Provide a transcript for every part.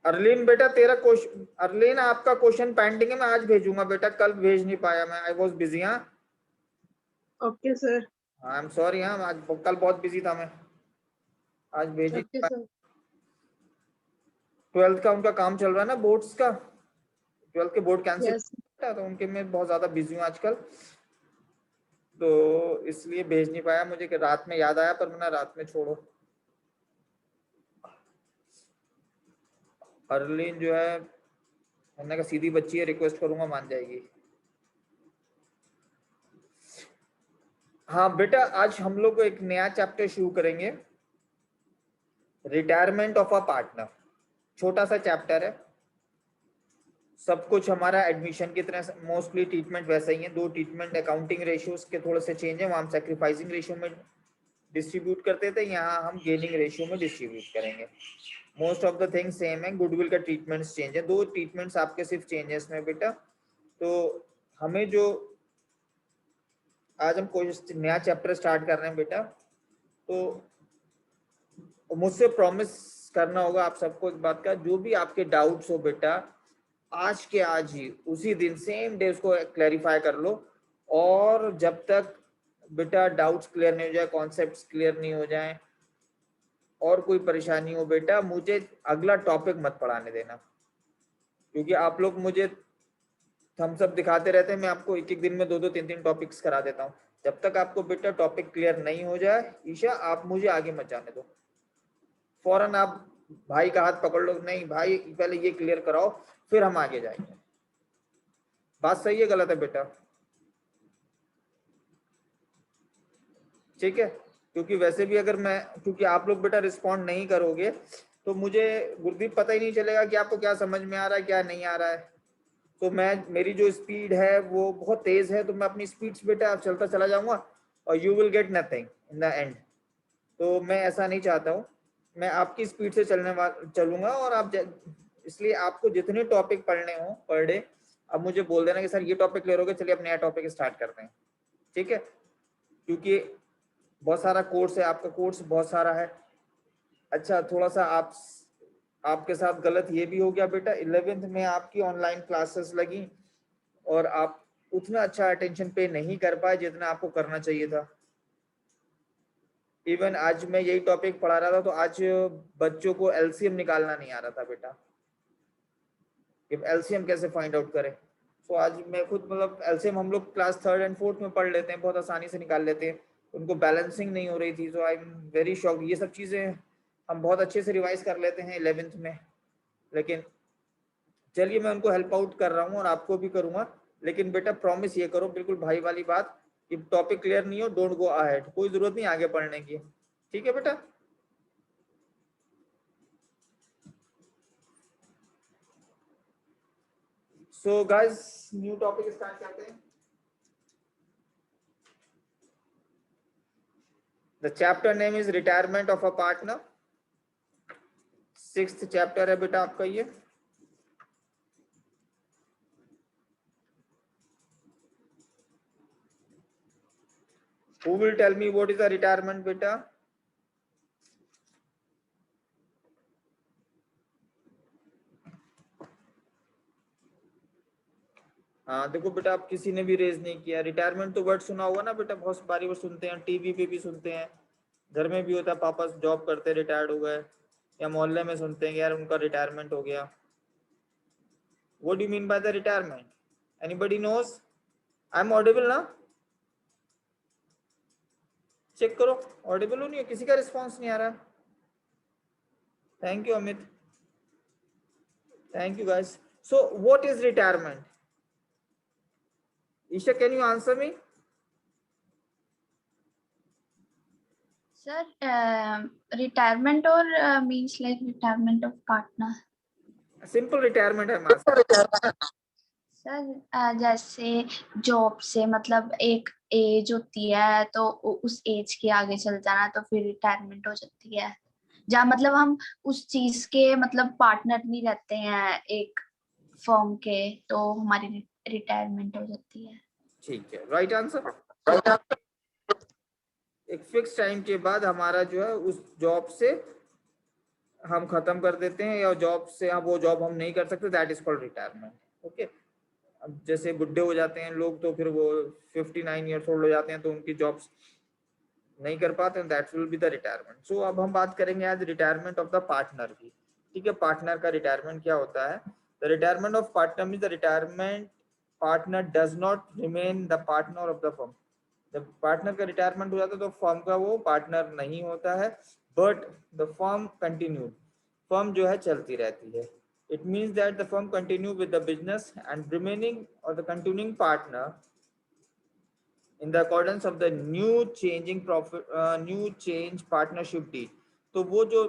Arlene बेटा तेरा question, Arlene आपका क्वेश्चन पेंडिंग है, मैं आज भेजूंगा बेटा, कल भेज नहीं पाया मैं, आई वॉज बिजी। हाँ okay sir. I am sorry. हाँ आज कल बहुत बिजी था मैं, आज भेज ही नहीं ओके पाया। सर। 12th का उनका काम चल रहा है ना, बोर्ड्स का, 12th के बोर्ड कैंसिल, यस। तो उनके में बहुत ज्यादा बिजी हूँ आजकल, तो इसलिए भेज नहीं पाया मुझे, कि रात में याद आया पर मैंने रात में छोड़ो। अर्लीन जो है मैंने कहा सीधी बच्ची है, रिक्वेस्ट करूंगा मान जाएगी। हाँ बेटा आज हम लोग एक नया चैप्टर शुरू करेंगे, रिटायरमेंट ऑफ अ पार्टनर। छोटा सा चैप्टर है, सब कुछ हमारा एडमिशन की तरह मोस्टली ट्रीटमेंट वैसा ही है। दो ट्रीटमेंट अकाउंटिंग रेशियोज के थोड़े से चेंज है, वहाँ हम सेक्रीफाइसिंग रेशियो में डिस्ट्रीब्यूट करते थे, यहाँ हम गेनिंग रेशियो में डिस्ट्रीब्यूट करेंगे। Most of the thing same है, गुडविल का ट्रीटमेंट्स चेंज है, दो ट्रीटमेंट्स आपके सिर्फ चेंज है इसमें बेटा। तो हमें जो आज हम कोई नया चैप्टर स्टार्ट कर रहे हैं बेटा, तो मुझसे प्रॉमिस करना होगा आप सबको एक बात का, जो भी आपके डाउट्स हो बेटा आज के आज ही उसी दिन सेम डे उसको क्लैरिफाई कर लो। और जब तक बेटा डाउट्स क्लियर नहीं हो जाए, कॉन्सेप्ट्स क्लियर नहीं हो जाए और कोई परेशानी हो बेटा, मुझे अगला टॉपिक मत पढ़ाने देना, क्योंकि आप लोग मुझे थम्स अप दिखाते रहते हैं, मैं आपको एक एक दिन में दो दो तीन तीन टॉपिक्स करा देता हूँ। जब तक आपको बेटा टॉपिक क्लियर नहीं हो जाए ईशा, आप मुझे आगे मत जाने दो। फौरन आप भाई का हाथ पकड़ लो, नहीं भाई पहले ये क्लियर कराओ फिर हम आगे जाएंगे। बात सही है गलत है बेटा? ठीक है, क्योंकि वैसे भी अगर मैं, क्योंकि आप लोग बेटा रिस्पॉन्ड नहीं करोगे तो मुझे गुरदीप पता ही नहीं चलेगा कि आपको क्या समझ में आ रहा है क्या नहीं आ रहा है। तो मैं, मेरी जो स्पीड है वो बहुत तेज है, तो मैं अपनी स्पीड से बेटा चलता चला जाऊंगा और you will get nothing in the end. तो मैं ऐसा नहीं चाहता हूँ, मैं आपकी स्पीड से चलूंगा। और आप इसलिए आपको जितने टॉपिक पढ़ने हो पर डे, अब मुझे बोल देना कि सर ये टॉपिक क्लियर हो गया, चलिए अब नया टॉपिक स्टार्ट करते हैं। ठीक है, क्योंकि बहुत सारा कोर्स है, आपका कोर्स बहुत सारा है। अच्छा थोड़ा सा आपके साथ गलत ये भी हो गया बेटा, 11th में आपकी ऑनलाइन क्लासेस लगी और आप उतना अच्छा अटेंशन पे नहीं कर पाए जितना आपको करना चाहिए था। इवन आज मैं यही टॉपिक पढ़ा रहा था, तो आज बच्चों को एलसीएम निकालना नहीं आ रहा था बेटा, कि एलसीएम कैसे फाइंड आउट करें। तो आज मैं खुद, मतलब एलसीएम हम लोग क्लास 3rd and 4th में पढ़ लेते हैं, बहुत आसानी से निकाल लेते हैं, उनको बैलेंसिंग नहीं हो रही थी। तो आई एम वेरी शॉक, ये सब चीज़ें हम बहुत अच्छे से रिवाइज कर लेते हैं 11th में, लेकिन चलिए मैं उनको हेल्प आउट कर रहा हूँ और आपको भी करूँगा। लेकिन बेटा प्रॉमिस ये करो, बिल्कुल भाई वाली बात, कि टॉपिक क्लियर नहीं हो डोंट गो अहेड, कोई जरूरत नहीं आगे पढ़ने की। ठीक है बेटा? So guys new topic start करते हैं। The chapter name is retirement of a partner, 6th chapter है बेटा आपका ये। Who will tell me what is a retirement बेटा? हाँ देखो बेटा, आप किसी ने भी रेज नहीं किया। रिटायरमेंट तो वर्ड सुना होगा ना बेटा, बहुत बारी वो सुनते हैं, टीवी पे भी सुनते हैं, घर में भी होता है, पापा जॉब करते रिटायर्ड हो गए, या मोहल्ले में सुनते हैं यार उनका रिटायरमेंट हो गया। What do you mean by the retirement? Anybody knows? I am audible ना? चेक करो ऑडिबल हो, नहीं है, किसी का रिस्पॉन्स नहीं आ रहा। Thank you Amit, thank you guys. So what is retirement? Isha can you answer me? Sir, retirement or means like retirement of partner? Simple retirement है मास्टर। सर जैसे जॉब से मतलब एक एज होती है, तो उस एज के आगे चल जाना तो फिर रिटायरमेंट हो जाती है। जहाँ मतलब हम उस चीज के मतलब पार्टनर नहीं रहते हैं एक फर्म के, तो हमारी रिटायरमेंट हो जाती है। ठीक है, राइट आंसर। एक फिक्स टाइम के बाद हमारा जो है उस जॉब से हम खत्म कर देते हैं या जॉब से वो जॉब हम नहीं कर सकते, that is called retirement. Okay, अब जैसे बुढ़े हो जाते हैं लोग तो फिर वो 59 ईयर्स ओल्ड हो जाते हैं तो उनकी जॉब्स नहीं कर पाते हैं, that will be the retirement. So अब हम बात करेंगे आज रिटायरमेंट ऑफ द पार्टनर की। ठीक है, पार्टनर का रिटायरमेंट क्या होता है? The retirement of partner means the retirement partner does not remain the partner of the firm. जब पार्टनर का रिटायरमेंट हो जाता है तो फर्म का वो पार्टनर नहीं होता है, but the firm continue, firm जो है चलती रहती है। It means that the firm continue with the business and remaining or the continuing partner in the accordance of the new change partnership deed। तो वो जो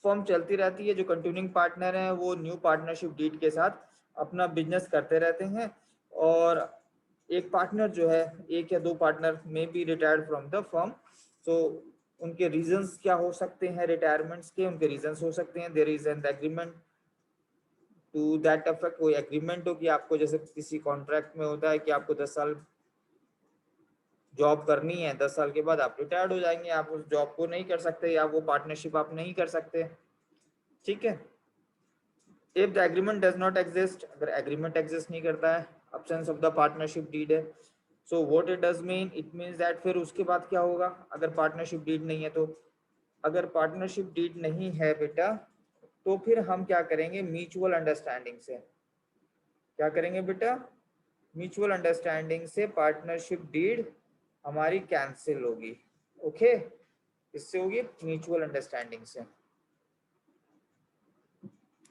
फर्म चलती रहती है, जो कंटिन्यूइंग पार्टनर हैं वो न्यू पार्टनरशिप डीड के साथ अपना बिजनेस करते रहते हैं। और एक पार्टनर जो है, एक या दो पार्टनर में be retired from the firm. तो उनके रीजंस क्या हो सकते हैं रिटायरमेंट्स के? उनके रीजंस हो सकते हैं there is an agreement to that affect, कोई एग्रीमेंट हो कि आपको, जैसे किसी कॉन्ट्रैक्ट में होता है कि आपको 10 साल जॉब करनी है, 10 साल के बाद आप रिटायर्ड हो जाएंगे, आप उस जॉब को नहीं कर सकते या वो पार्टनरशिप आप नहीं कर सकते। ठीक है, if the agreement does not exist, अगर एग्रीमेंट एग्जिस्ट नहीं करता है, absence of the partnership deed है, so what it does mean, it means that फिर उसके बाद क्या होगा अगर पार्टनरशिप डीड नहीं है तो? अगर पार्टनरशिप डीड नहीं है बेटा तो फिर हम क्या करेंगे? म्यूचुअल अंडरस्टैंडिंग से क्या करेंगे बेटा? म्यूचुअल अंडरस्टैंडिंग से पार्टनरशिप डीड हमारी कैंसिल होगी। ओके, इससे होगी म्यूचुअल अंडरस्टैंडिंग से।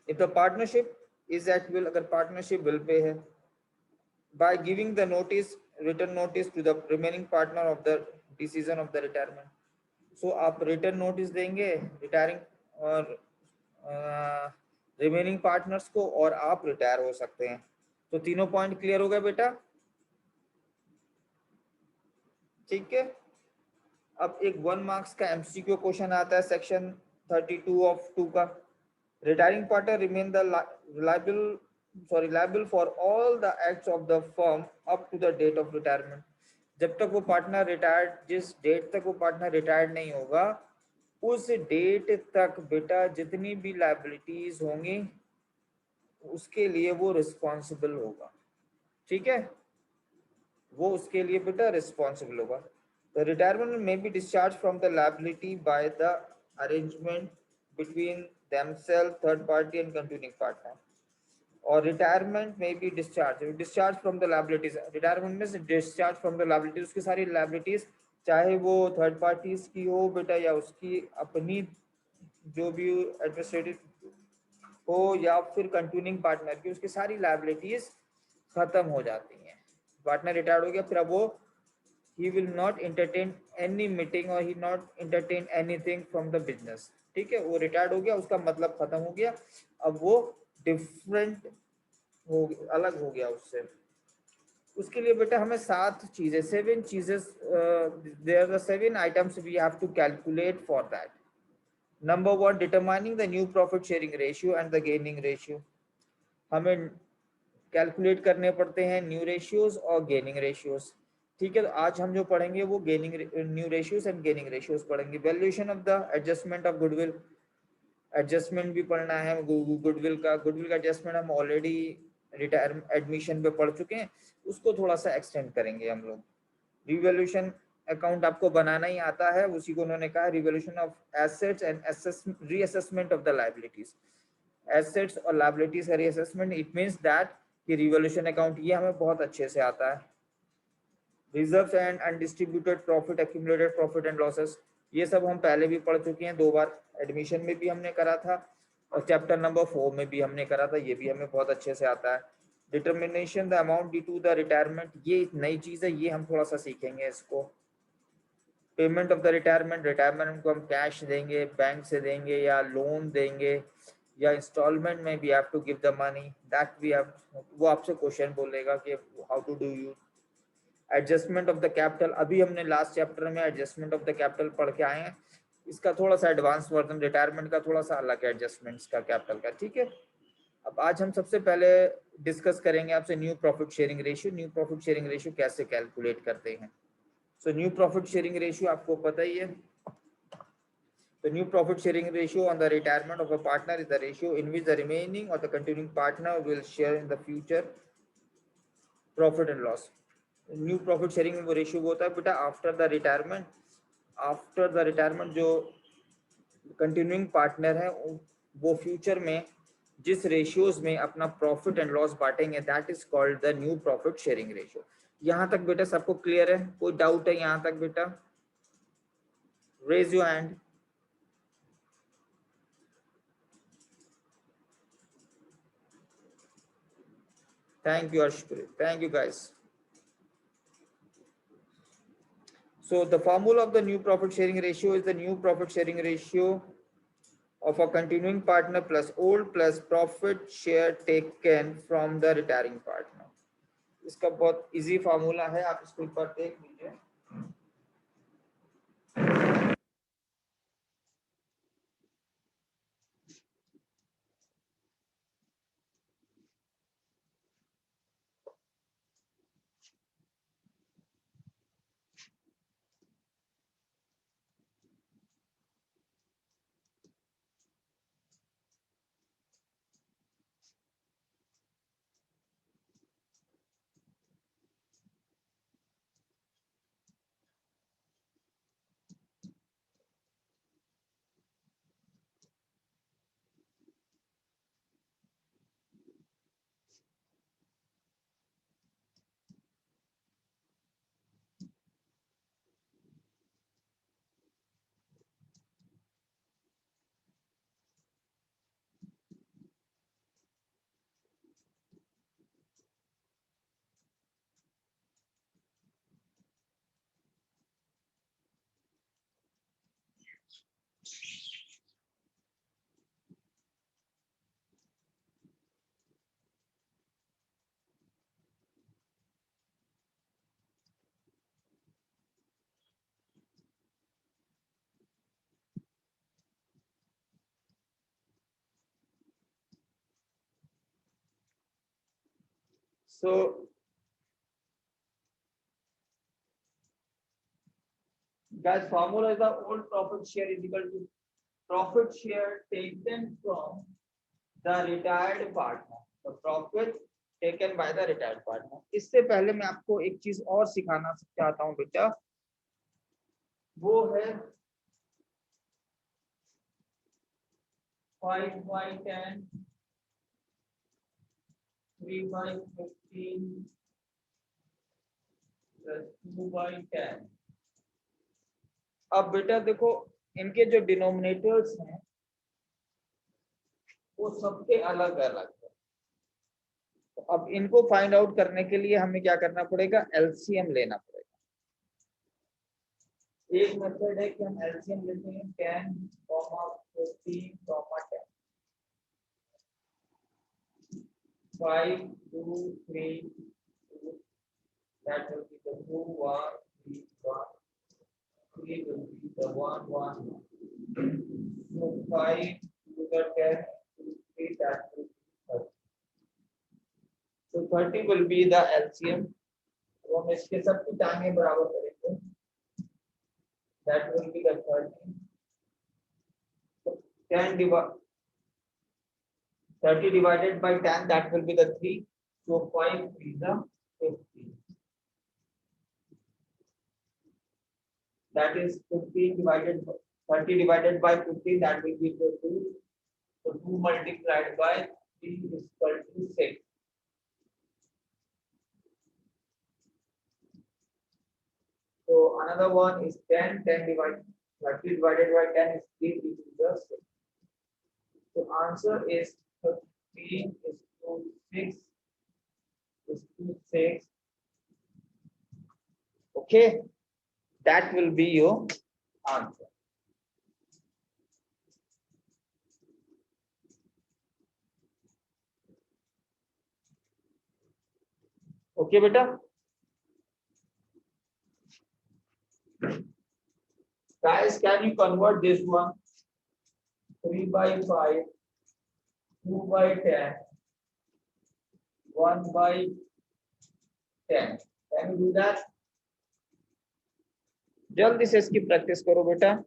If the partnership is at will, अगर पार्टनरशिप विल पे है, by giving the notice, return notice to the remaining partner of the decision of the retirement. So आप return notice देंगे retiring और remaining partners को, और आप रिटायर हो सकते हैं। तो तीनों पॉइंट क्लियर हो गए बेटा? ठीक है, अब एक 1 मार्क्स का एमसीक्यू क्वेश्चन आता है सेक्शन 32 ऑफ 2 का। Retiring partner remain the liable for all the acts of the firm up to the date of retirement। जब तक वो पार्टनर रिटायर्ड, जिस डेट तक वो पार्टनर रिटायर्ड नहीं होगा, उस डेट तक बेटा जितनी भी लायबिलिटीज होंगी उसके लिए वो रिस्पॉन्सिबल होगा। ठीक है, वो उसके लिए बेटा रिस्पॉन्सिबल होगा। द रिटायरमेंट में be discharge from the liability by the arrangement between themselves, third party and continuing partner. और रिटायरमेंट में be discharge from the liabilities, retirement में से डिस्चार्ज फ्रॉम द लायबिलिटीज, उसकी सारी लायबिलिटीज चाहे वो थर्ड पार्टीज की हो बेटा या उसकी अपनी जो भी एडमिनिस्ट्रेटिव हो या फिर कंटिन्यूइंग पार्टनर की, उसकी सारी लायबिलिटीज खत्म हो जाती हैं। पार्टनर रिटायर्ड हो गया, फिर अब वो he will not entertain any meeting or he not entertain anything from the business। ठीक है, वो रिटायर्ड हो गया, उसका मतलब खत्म हो गया, अब वो डिफरेंट हो, अलग हो गया उससे। उसके लिए बेटा हमें 7 चीजें, 7 चीजें, there are 7 items we have to calculate for that. Number 1, determining the new profit sharing ratio and the gaining ratio. हमें कैलकुलेट करने पड़ते हैं न्यू रेशियोज और गेनिंग रेशियोज। ठीक है, तो आज हम जो पढ़ेंगे वो gaining new ratios and gaining ratios पढ़ेंगे। Valuation of the adjustment of goodwill, adjustment भी पढ़ना है गुडविल का एडजस्टमेंट हम ऑलरेडी रिटायर एडमिशन पे पढ़ चुके हैं, उसको थोड़ा सा एक्सटेंड करेंगे हम लोग। रिवैल्यूएशन अकाउंट आपको बनाना ही आता है, उसी को उन्होंने कहा revaluation of assets and reassessment of the liabilities. Assets और लायबिलिटीज का रीअसेसमेंट, इट मींस दैट कि रिवैल्यूएशन अकाउंट ये हमें बहुत अच्छे से आता है। Reserves and undistributed profit, accumulated profit and losses, ये सब हम पहले भी पढ़ चुके हैं, 2 बार एडमिशन में भी हमने करा था और चैप्टर नंबर 4 में भी हमने करा था, ये भी हमें बहुत अच्छे से आता है। Determination the amount due to the retirement, ये एक नई चीज है, ये हम थोड़ा सा सीखेंगे इसको। पेमेंट ऑफ द रिटायरमेंट को हम कैश देंगे, बैंक से देंगे या लोन देंगे या इंस्टॉलमेंट में भी have to give the money, that we have, वो आपसे क्वेश्चन बोलेगा कि how to do you. Adjustment of the capital, अभी हमने लास्ट चैप्टर में एडजस्टमेंट ऑफ द कैपिटल पढ़ के आए हैं, इसका थोड़ा सा एडवांस वर्जन, रिटायरमेंट का थोड़ा सा अलग है एडजस्टमेंट्स का कैपिटल का। ठीक है, अब आज हम सबसे पहले डिस्कस करेंगे आपसे new profit sharing ratio. New profit sharing ratio कैसे कैलकुलेट करते हैं? So new profit sharing ratio आपको पता ही है, The new profit sharing ratio on the retirement of a partner is the ratio in which the remaining or the continuing partner will share in the future profit and loss. New profit sharing में वो ratio होता है बेटा after the retirement जो continuing partner है वो future में जिस रेशियोज में अपना प्रॉफिट एंड लॉस बांटेंगे that is called the new profit sharing ratio. यहां तक बेटा सबको क्लियर है? कोई डाउट है यहां तक बेटा? Raise your hand. Thank you Arshpreet, thank you guys. So the formula of the new profit sharing ratio is the new profit sharing ratio of a continuing partner plus old plus profit share taken from the retiring partner। इसका बहुत easy formula है, आप इसको एक बार देख लीजिए। So guys, formula is the old profit share is equal to profit share taken from the retired partner, the profit taken by the retired partner। इससे पहले मैं आपको एक चीज और सिखाना चाहता हूँ बेटा, वो है 5/10, 3/15 plus 2/10। अब बेटा देखो इनके जो डिनोमिनेटर्स हैं वो सबके अलग अलग है। तो अब इनको फाइंड आउट करने के लिए हमें क्या करना पड़ेगा? एलसीएम लेना पड़ेगा। एक मेथड है कि हम एलसीएम लेते हैं 10, 15, 10, 5, 2, 3, 2, that will be the 2, 1, 3, 1, 3 will be the 1, 1, 1. So 5 to the 10 to 3, that will be 30. So 30 will be the LCM। तो हम इसके सबकी टांगे बराबर करेंगे, that will be the 30। So 30 divided by 10, that will be the 3। So 5 is the 50। That is 15 divided by 30 divided by 15, that will be the 2। So 2 multiplied by 3 is equal to 6। So another one is 10, 10 divided 30 divided by 10 is 3, which is just 6। So answer is 15 is to 6 is to 6। Okay, that will be your answer। Okay beta, guys, can you convert this one? 3/5, 2/10, 1/10। Can you do that? जल्दी से इसकी practice करो बेटा।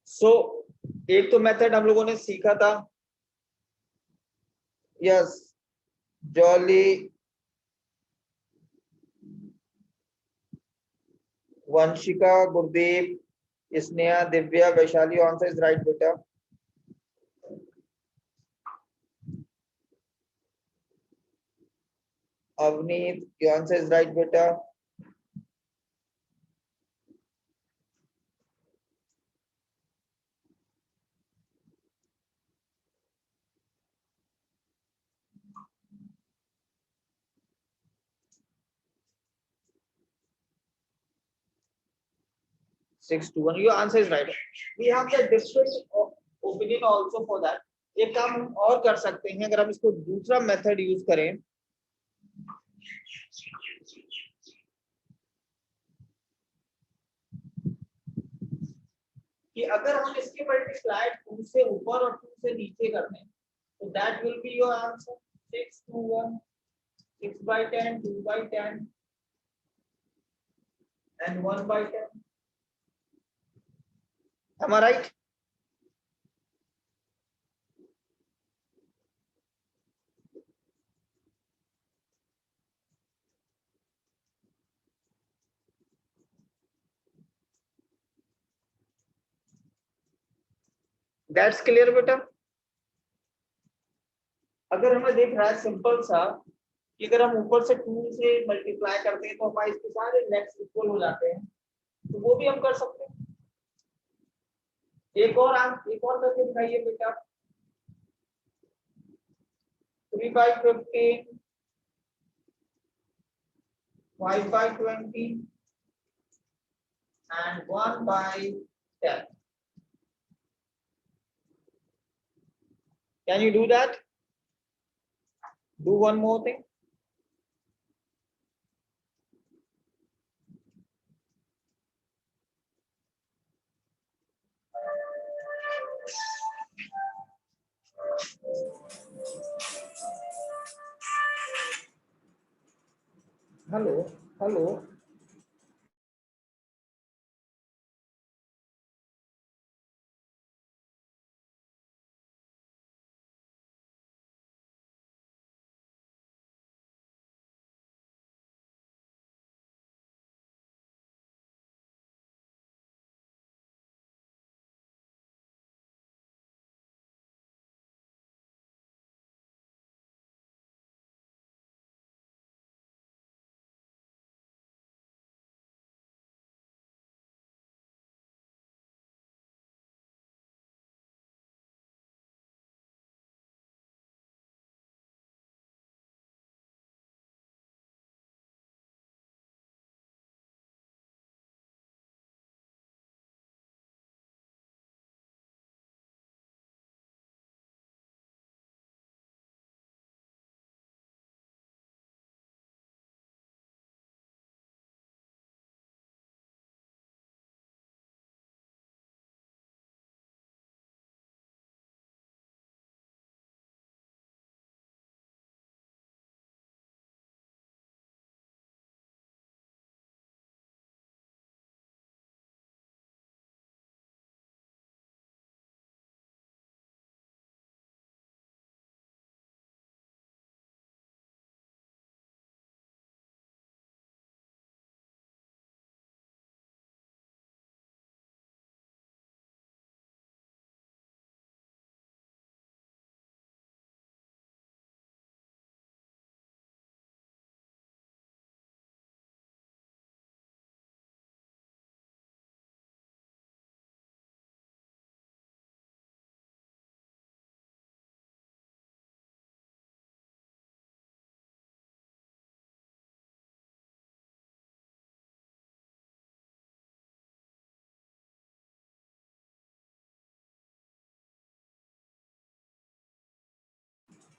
सो एक तो method हम लोगों ने सीखा था, yes, jolly, Vanshika, Gurdeep, Sneha, Divya, Vaishali, answer is right बेटा। Avneet, your answer is right बेटा। Six to one, your answer is right। We have the different opinion also for that। एक काम हम और कर सकते हैं, अगर हम इसको दूसरा मेथड यूज करें, कि अगर हम इसके मल्टीप्लाई 2 से ऊपर और 2 से नीचे कर दें, तो that will be your answer 6 to 1, 6 by 10, 2 by 10 and 1 by 10। Am I right? That's clear बेटा। अगर हमें देख रहा है सिंपल सा कि अगर हम ऊपर से 2 से मल्टीप्लाई करते हैं तो हमारे इसके सारे लेग्स इक्वल हो जाते हैं, तो वो भी हम कर सकते हैं। एक और करके दिखाइए बेटा। 3 by 15, 5 by 20 and 1 by 10। Can you do that? Do one more thing। Hello hello.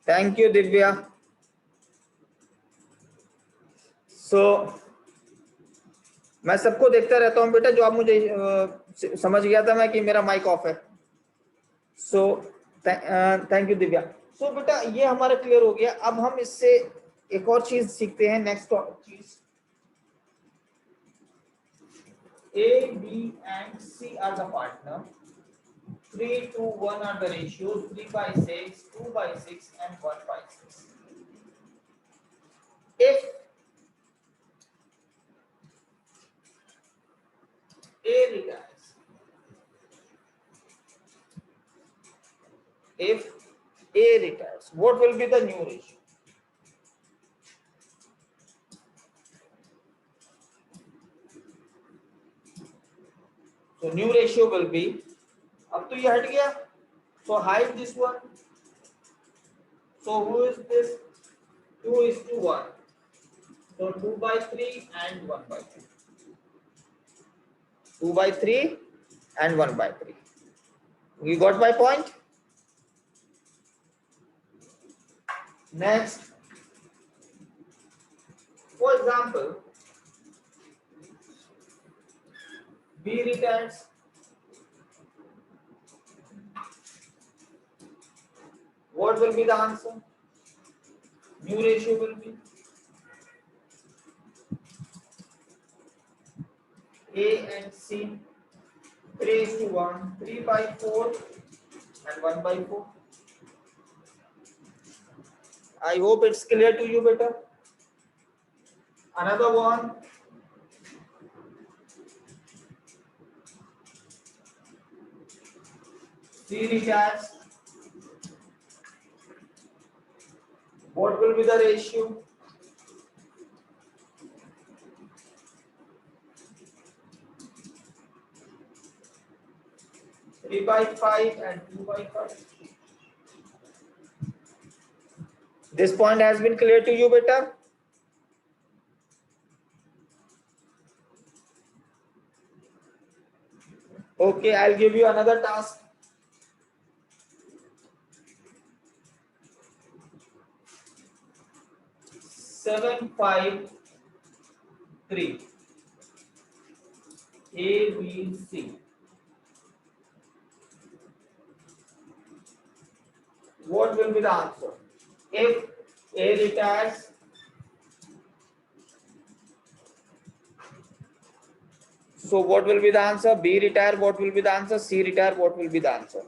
Thank you Divya. So मैं सबको देखता रहता हूँ बेटा, जो आप मुझे समझ गया था मैं कि मेरा माइक ऑफ है। So thank you Divya. So बेटा ये हमारा क्लियर हो गया। अब हम इससे एक और चीज सीखते हैं, नेक्स्ट चीज। A, B and C are the partner. 3:1 are the ratios. 3/6, 2/6 and 1/6. If A retires, what will be the new ratio? So new ratio will be, अब तो ये हट गया, so hide this one. So who is this? 2:1. So 2/3 and 1/3. 2/3 and 1/3. You got my point? Next, for example, B retires. What will be the answer? New ratio will be A and C 3:1, 3/4 and 1/4. I hope it's clear to you better. Another one. C retires. What will be the ratio? Three by 5 and 2/5. This point has been clear to you, beta? Okay, I'll give you another task. Seven, 5, 3. A, B, C. What will be the answer? If A retires, so what will be the answer? B retire, what will be the answer? C retire, what will be the answer?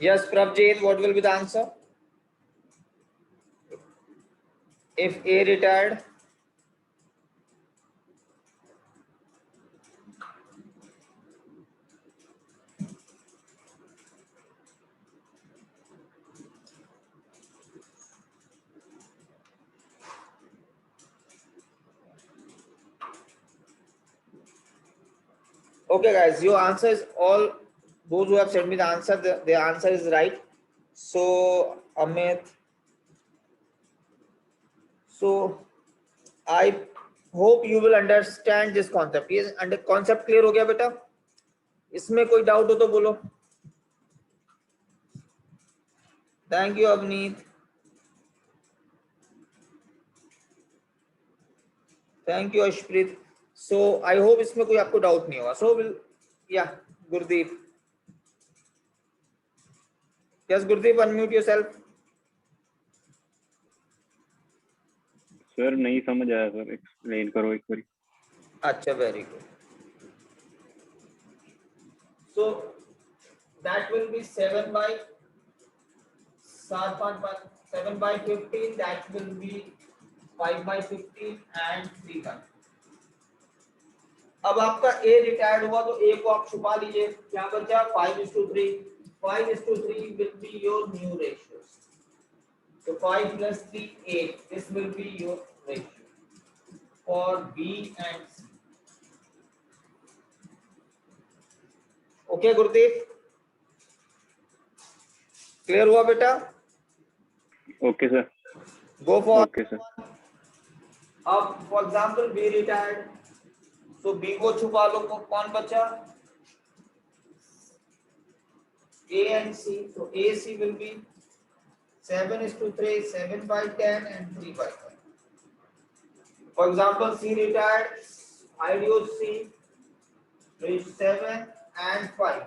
Yes, Prabjit, what will be the answer? If A retired, okay guys, your answer is all, those who have sent me the answer, the answer is right. So Amit, so I hope you will understand this concept. ये under concept clear हो गया बेटा? इसमें कोई doubt हो तो बोलो. Thank you Avneet. Thank you Ashpreet. So I hope इसमें कोई आपको doubt नहीं होगा. So will, yeah, Gurdeep. Yes, Gurdeep, unmute yourself. Sir नहीं समझ आया सर, एक्सप्लेन करो एक बार। अच्छा, very good. So that will be 7/15. That will be 5/15 and 3/5. अब आपका A रिटायर्ड हुआ तो A को आप छुपा लीजिए, क्या बचा 5:3. 5:3 will be your new ratios. So 5 plus 3, 8. This will be your ratio for B and C. Okay, Gurdeep? Clear हुआ बेटा? Okay sir, Go for. Okay sir. अब for example B retired. So B को छुपा लो, कौन बचा? A and C. So AC will be 7:3, 7 by 10 and 3 by 10. For example, C retired, IDO C is 7 and 5.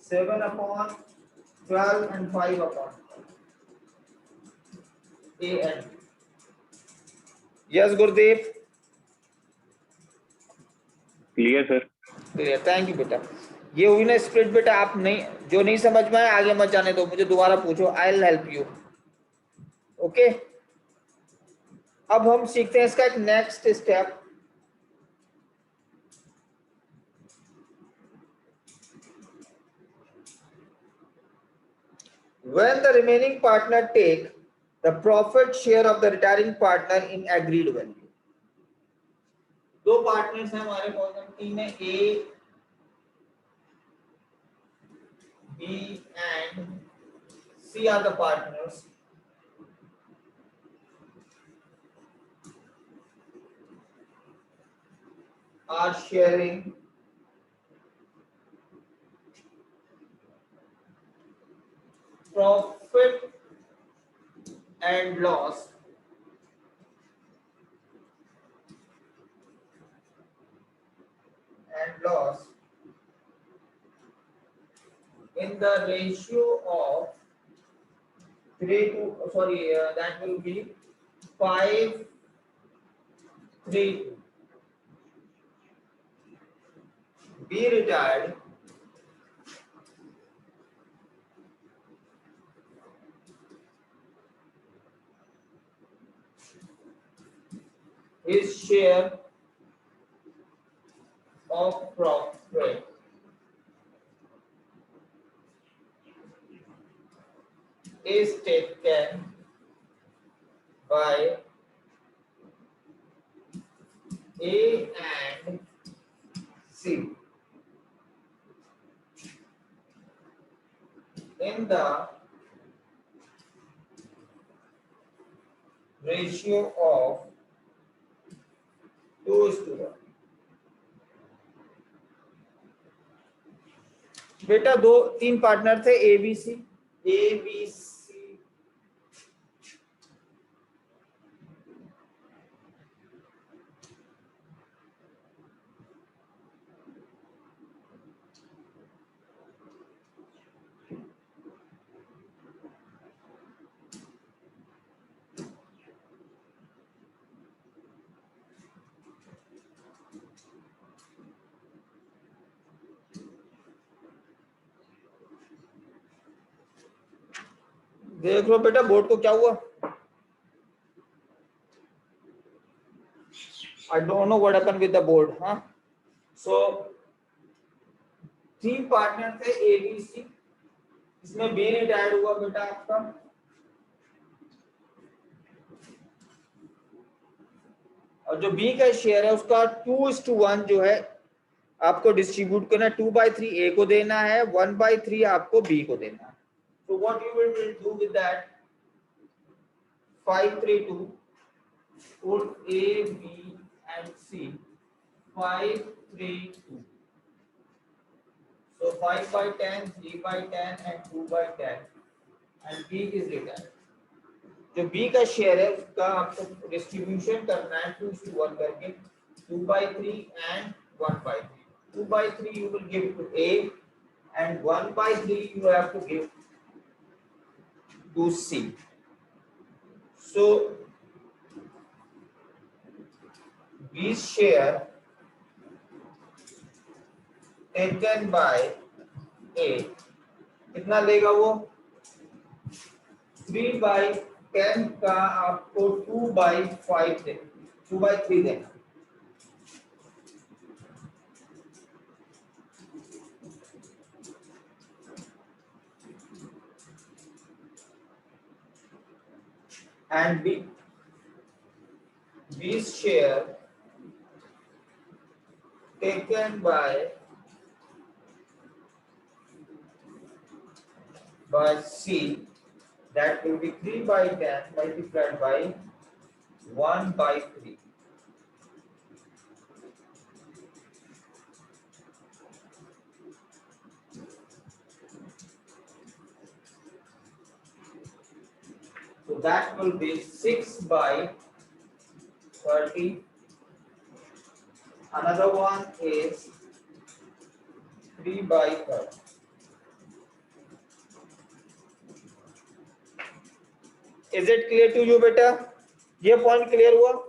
7 upon 12 and 5 upon 12. A and B. Yes, Gurdeep. Clear sir. Clear. Thank you, बेटा। ये हुई ना split बेटा। आप नहीं, जो नहीं समझ में आए आगे मत जाने दो, मुझे दोबारा पूछो, I will help you. Okay, अब हम सीखते हैं इसका एक next step. When the remaining partner take the profit share of the retiring partner in agreed value. दो पार्टनर्स हैं हमारे टीम में, A, B and C are the partners. Are sharing profit and loss in the ratio of 3 to that will be 5, 3 to. B retired his share of profit is taken by A and C in the ratio of 2:1. बेटा दो तीन partner थे, A B C. देख लो बेटा board को क्या हुआ। I don't know what happened with the board, हाँ। So तीन पार्टनर थे ए बी सी, इसमें बी रिटायर्ड हुआ बेटा आपका। और जो बी का शेयर है उसका 2:1 जो है आपको डिस्ट्रीब्यूट करना है। 2/3 ए को देना है, 1/3 आपको बी को देना है। So what you will do with that? 5, 3, 2. Put A, B and C. 5, 3, 2. So 5 by 10, 3 by 10 and 2 by 10 and B is retired. जो B का शेयर है उसका आपको डिस्ट्रीब्यूशन करना है 2:1 करके, 2/3 and 1/3. 2/3 you will give to A and 1/3 you have to give to C. So B's share taken by A कितना लेगा वो? 3/10 का आपको 2/5 दे, 2/3 देना। and B's share taken by C, that will be 3 by 10 multiplied by 1 by 3. So that will be 6 by 30. Another one is 3 by 30. Is it clear to you बेटा? ये point clear हुआ?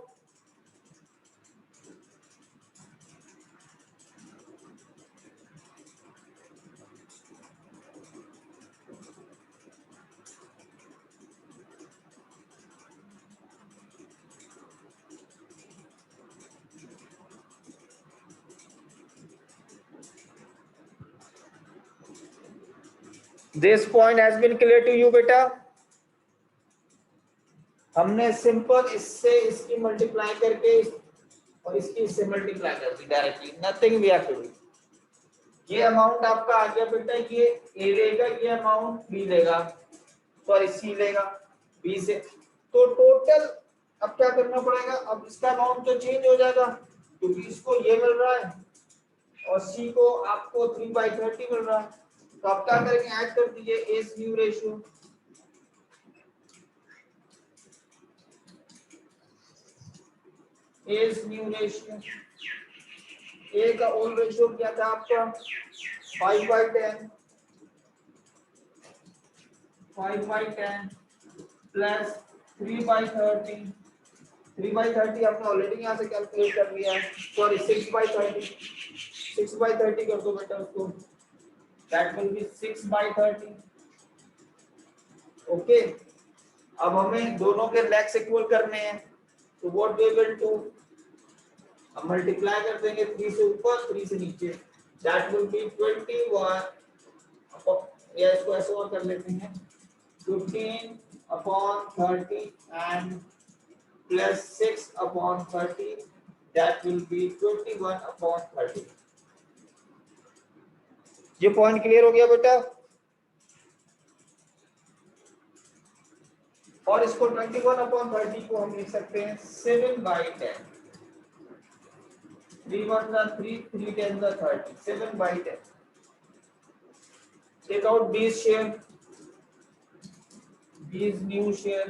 This point has been clear to you बेटा? हमने simple इससे इसकी multiply करके और इसकी इससे मल्टीप्लाई कर दी directly, nothing we have to do. ये अमाउंट आपका आ गया बेटा, ये ए लेगा, ये अमाउंट बी लेगा, सॉरी सी लेगा बी से। तो टोटल अब क्या करना पड़ेगा, अब इसका अमाउंट तो चेंज हो जाएगा क्योंकि इसको ये मिल रहा है और सी को आपको 3/30 मिल रहा है। तो अब क्या करेंगे, ऐड कर दीजिए as new ratio. As new ratio, A का ओल्ड रेशियो क्या था आपका 5/10, 5/10 प्लस 3/30, 3/30 आपने ऑलरेडी यहाँ से कैलकुलेट कर लिया है, सॉरी 6/30, 6/30 कर दो बेटा उसको, दैट विल बी 6/30। ओके, अब हमें दोनों के लेग्स इक्वल करने हैं, तो व्हाट वी विल डू, अब मल्टीप्लाई कर देंगे 3 से ऊपर 3 से नीचे, दैट विल बी 21 या इसको ऐसे और कर लेते हैं 15/30 and plus 6/30, that will B 21/30। ये पॉइंट क्लियर हो गया बेटा? और इसको 21/30 को हम लिख सकते हैं 7/10, 3 1 3, 3 10 30, 7/10। Take out B's share, B's new share,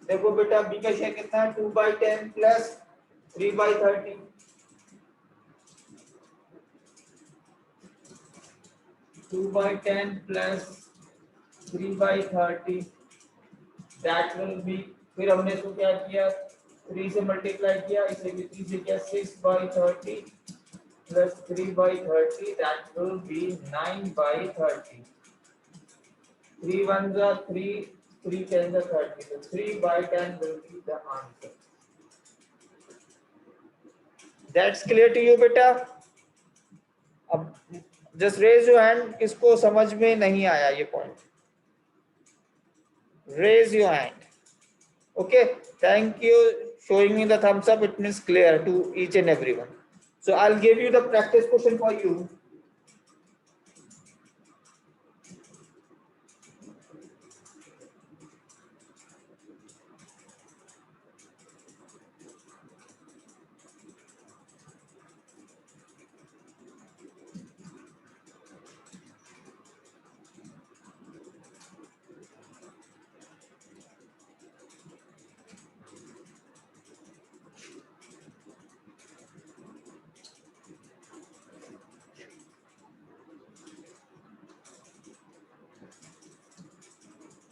देखो बेटा B का शेयर कितना है 2/10 plus 3/30, 2/10 plus 3/30, that will be, फिर हमने इसको क्या किया 3 से मल्टीप्लाई किया, इसे भी 3 से किया 6/30 plus 3/30, that will be 9/30, 3 1 3, 3 10 30, so 3/10 will be the answer. That's clear to you बेटा? अब जस्ट रेज योर हैंड, किसको समझ में नहीं आया ये point, raise your hand. Okay, thank you showing me the thumbs up, it means clear to each and everyone. So I'll give you the practice question for you.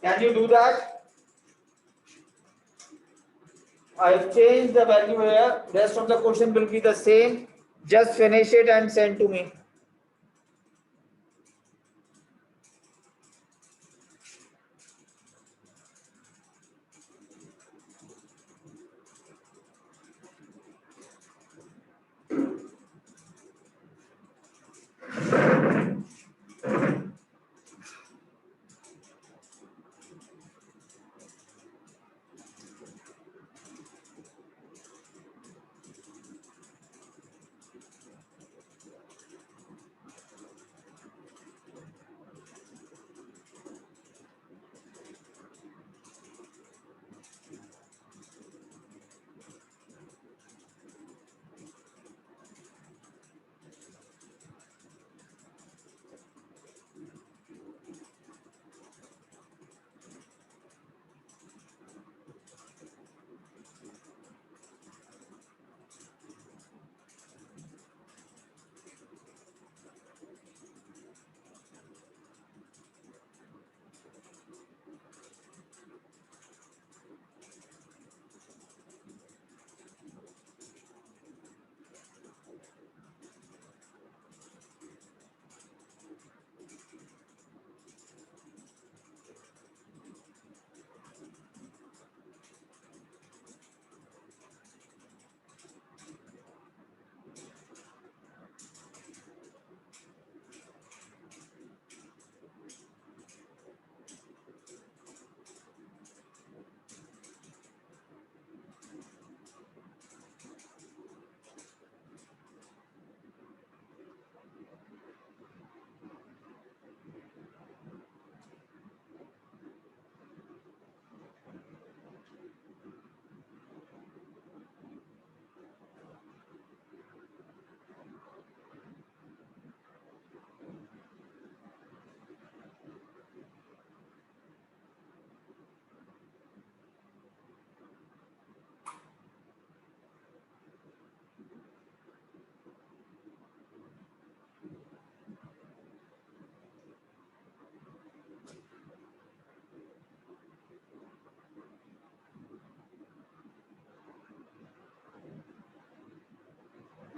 Can you do that? I've changed the value here. Rest of the question will be the same. Just finish it and send to me.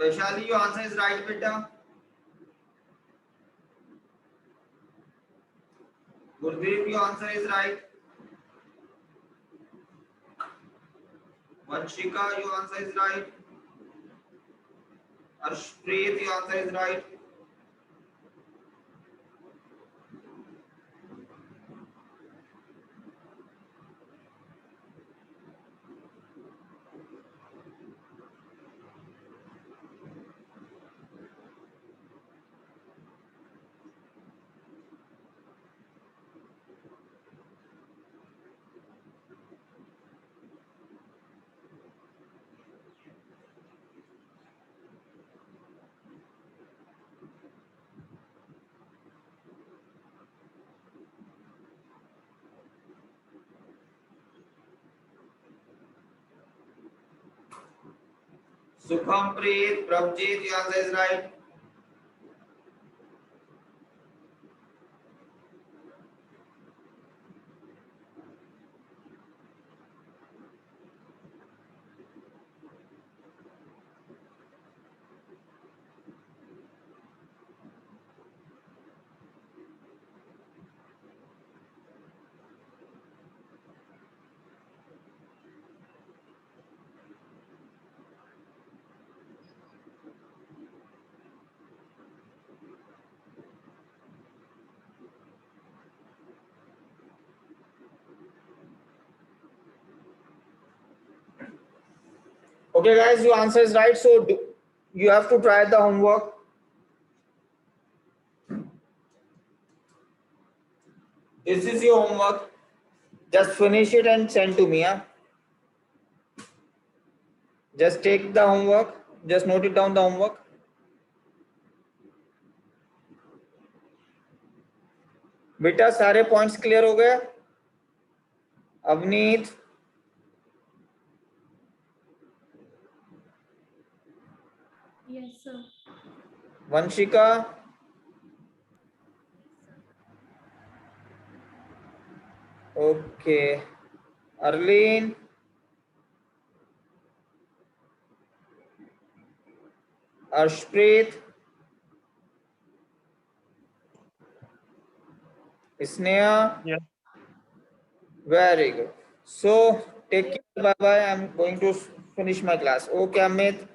Vaishali, your answer is right, beta. Gurdeep, your answer is right. Vanshika, your answer is right. Arshpreet, your answer is right. Sukham, Preet, Prabjit, your answer is right. Okay, guys, your answer is right. So you have to try the homework. This is your homework. Just finish it and send to me. Huh? Just take the homework. Just note it down the homework. बेटा सारे points clear हो गए? Avneet, Yes, sir. Vanshika, okay, Arleen, Arshpreet, Sneha, Yes. very good. So take care, bye bye. I'm going to finish my class. Okay, Amit.